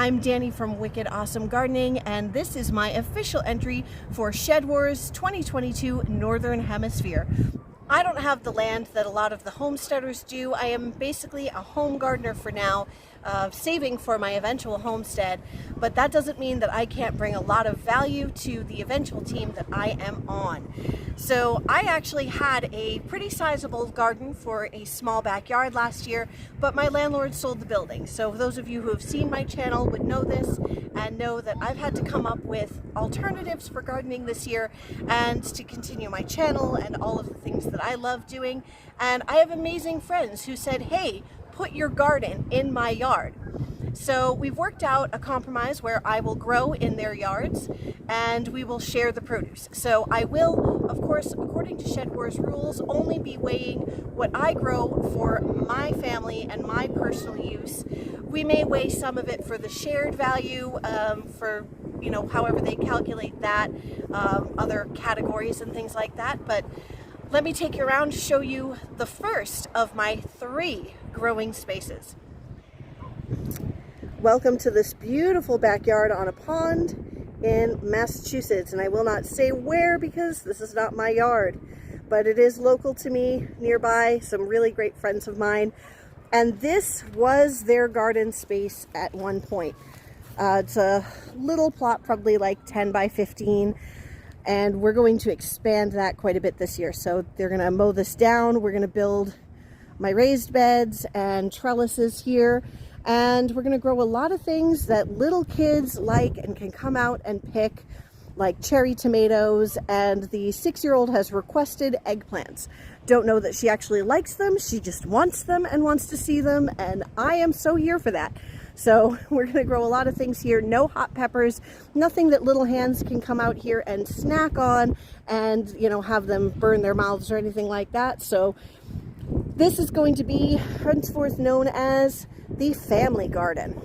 I'm Danny from Wicked Awesome Gardening, and this is my official entry for Shed Wars 2022 Northern Hemisphere. I don't have the land that a lot of the homesteaders do. I am basically a home gardener for now, saving for my eventual homestead, but that doesn't mean that I can't bring a lot of value to the eventual team that I am on. So I actually had a pretty sizable garden for a small backyard last year, but my landlord sold the building. So those of you who have seen my channel would know this and know that I've had to come up with alternatives for gardening this year and to continue my channel and all of the things that I love doing. And I have amazing friends who said, hey, put your garden in my yard. So we've worked out a compromise where I will grow in their yards and we will share the produce. So I will, of course, according to Shed Wars rules, only be weighing what I grow for my family and my personal use. We may weigh some of it for the shared value, for, you know, however they calculate that, other categories and things like that. But let me take you around to show you the first of my 3 growing spaces. Welcome to this beautiful backyard on a pond in Massachusetts, and I will not say where because this is not my yard, but it is local to me, nearby, some really great friends of mine, and this was their garden space at one point. It's a little plot, probably like 10 by 15, and we're going to expand that quite a bit this year. So they're going to mow this down, we're going to build my raised beds and trellises here, and we're going to grow a lot of things that little kids like and can come out and pick, like cherry tomatoes, and the 6-year-old has requested eggplants. Don't know that she actually likes them, she just wants them and wants to see them, and I am so here for that. So we're going to grow a lot of things here. No hot peppers, nothing that little hands can come out here and snack on and, you know, have them burn their mouths or anything like that. So this is going to be henceforth known as the family garden.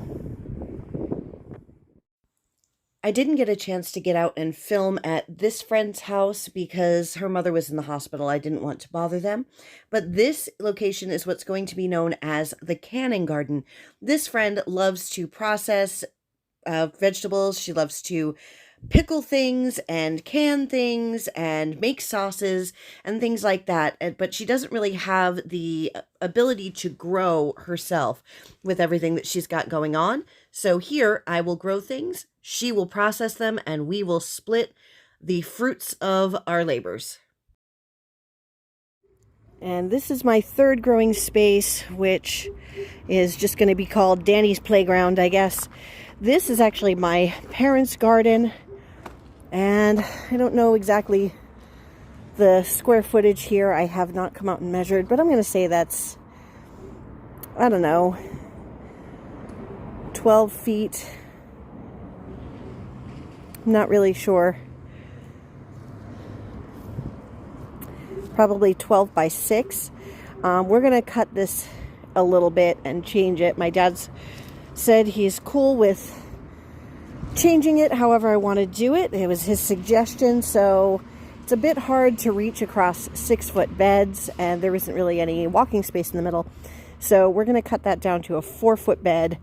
I didn't get a chance to get out and film at this friend's house because her mother was in the hospital. I didn't want to bother them. But this location is what's going to be known as the canning garden. This friend loves to process vegetables. She loves to pickle things and can things and make sauces and things like that. But she doesn't really have the ability to grow herself with everything that she's got going on. So here I will grow things, she will process them, and we will split the fruits of our labors. And this is my 3rd growing space, which is just going to be called Danny's Playground, I guess. This is actually my parents' garden, and I don't know exactly the square footage here. I have not come out and measured, but I'm going to say that's, I don't know, 12 feet. I'm not really sure. Probably 12 by 6. We're going to cut this a little bit and change it. My dad's said he's cool with changing it however I want to do it. It was his suggestion, so it's a bit hard to reach across 6-foot beds, and there isn't really any walking space in the middle. So we're going to cut that down to a 4-foot bed,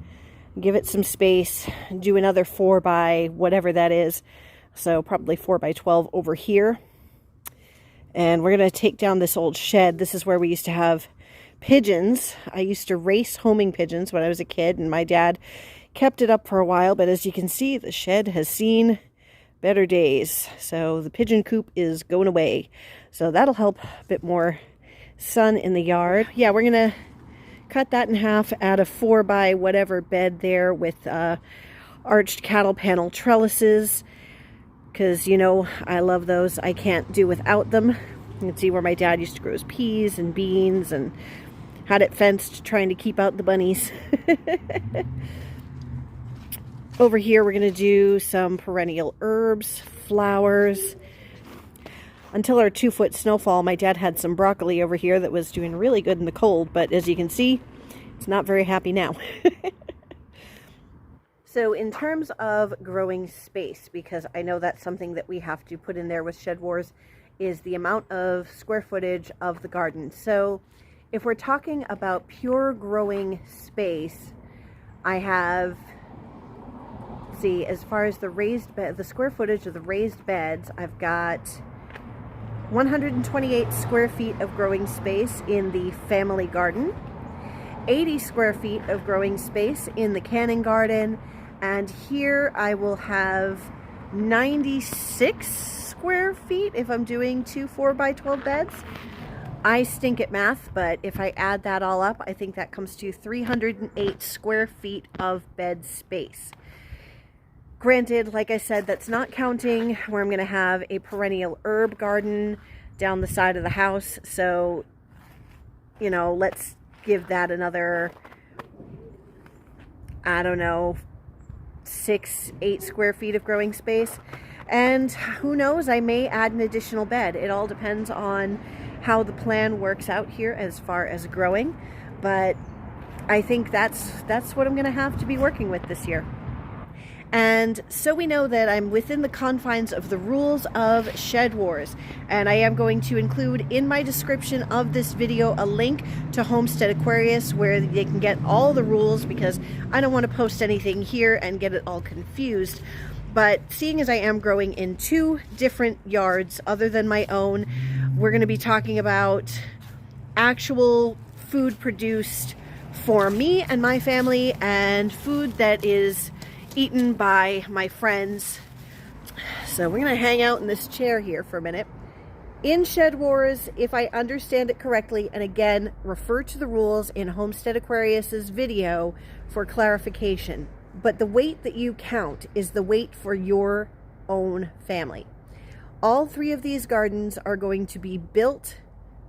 give it some space, do another 4 by whatever that is. So probably 4 by 12 over here. And we're going to take down this old shed. This is where we used to have pigeons. I used to race homing pigeons when I was a kid, and my dad kept it up for a while, but as you can see, the shed has seen better days. So the pigeon coop is going away. So that'll help a bit more sun in the yard. Yeah, we're going to cut that in half, add a 4 by whatever bed there with arched cattle panel trellises, because, you know, I love those. I can't do without them. You can see where my dad used to grow his peas and beans and had it fenced, trying to keep out the bunnies. Over here, we're going to do some perennial herbs, flowers. Until our 2-foot snowfall, my dad had some broccoli over here that was doing really good in the cold, but as you can see, it's not very happy now. So in terms of growing space, because I know that's something that we have to put in there with Shed Wars, is the amount of square footage of the garden. So if we're talking about pure growing space, I have let's see, as far as the raised bed, the square footage of the raised beds, I've got 128 square feet of growing space in the family garden, 80 square feet of growing space in the canning garden, and here I will have 96 square feet if I'm doing 2 4x12 beds. I stink at math, but if I add that all up, I think that comes to 308 square feet of bed space. Granted, like I said, that's not counting where I'm going to have a perennial herb garden down the side of the house. So, you know, let's give that another, I don't know, 6-8 square feet of growing space. And who knows, I may add an additional bed. It all depends on how the plan works out here as far as growing. But I think that's what I'm going to have to be working with this year. And so we know that I'm within the confines of the rules of Shed Wars, and I am going to include in my description of this video a link to Homestead Aquarius where they can get all the rules, because I don't want to post anything here and get it all confused. But seeing as I am growing in 2 different yards other than my own, we're going to be talking about actual food produced for me and my family, and food that is eaten by my friends. So we're going to hang out in this chair here for a minute. In Shed Wars, if I understand it correctly, and again, refer to the rules in Homestead Aquarius's video for clarification, but the weight that you count is the weight for your own family. All 3 of these gardens are going to be built,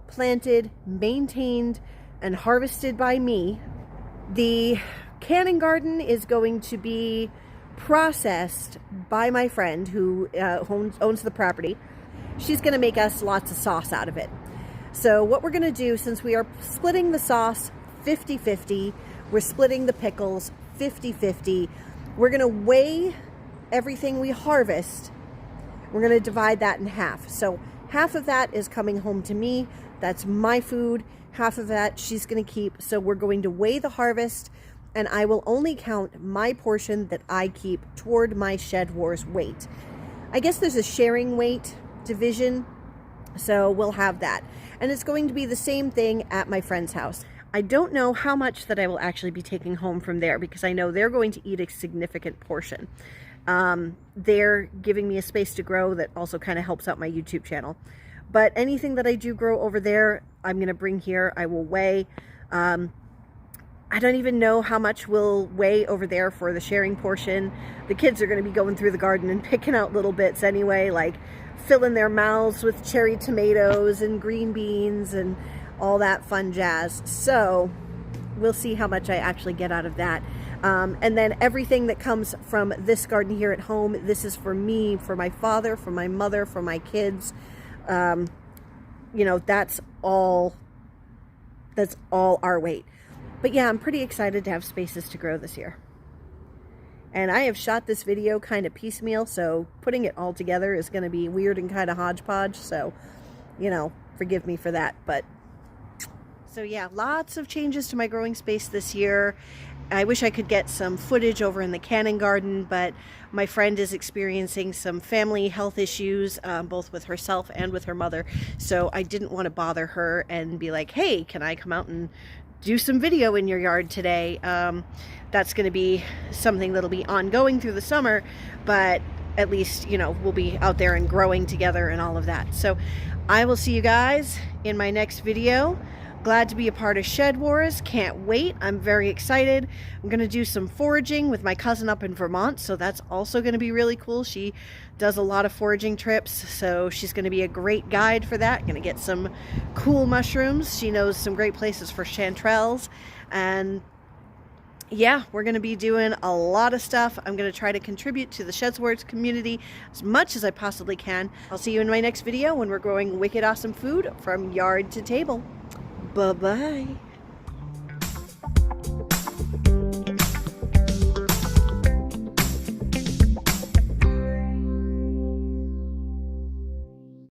planted, maintained, and harvested by me. The canning garden is going to be processed by my friend who owns the property. She's going to make us lots of sauce out of it. So what we're going to do, since we are splitting the sauce 50-50, we're splitting the pickles 50-50, we're going to weigh everything we harvest. We're going to divide that in half. So half of that is coming home to me. That's my food. Half of that she's going to keep. So we're going to weigh the harvest, and I will only count my portion that I keep toward my Shed Wars weight. I guess there's a sharing weight division, so we'll have that. And it's going to be the same thing at my friend's house. I don't know how much that I will actually be taking home from there, because I know they're going to eat a significant portion. They're giving me a space to grow that also kind of helps out my YouTube channel. But anything that I do grow over there, I'm going to bring here. I will weigh. I don't even know how much we'll weigh over there for the sharing portion. The kids are going to be going through the garden and picking out little bits anyway, like filling their mouths with cherry tomatoes and green beans and all that fun jazz. So we'll see how much I actually get out of that. And then everything that comes from this garden here at home, this is for me, for my father, for my mother, for my kids. You know, that's all our weight. But yeah, I'm pretty excited to have spaces to grow this year. And I have shot this video kind of piecemeal, so putting it all together is going to be weird and kind of hodgepodge. So, you know, forgive me for that. But so yeah, lots of changes to my growing space this year. I wish I could get some footage over in the canning garden, but my friend is experiencing some family health issues, both with herself and with her mother. So I didn't want to bother her and be like, hey, can I come out and do some video in your yard today? That's going to be something that'll be ongoing through the summer, but at least, you know, we'll be out there and growing together and all of that. So I will see you guys in my next video. Glad to be a part of Shed Wars. Can't wait. I'm very excited. I'm going to do some foraging with my cousin up in Vermont, so that's also going to be really cool. She does a lot of foraging trips, so she's going to be a great guide for that. Going to get some cool mushrooms. She knows some great places for chanterelles. And yeah, we're going to be doing a lot of stuff. I'm going to try to contribute to the Shed Wars community as much as I possibly can. I'll see you in my next video when we're growing wicked awesome food from yard to table. Bye-bye.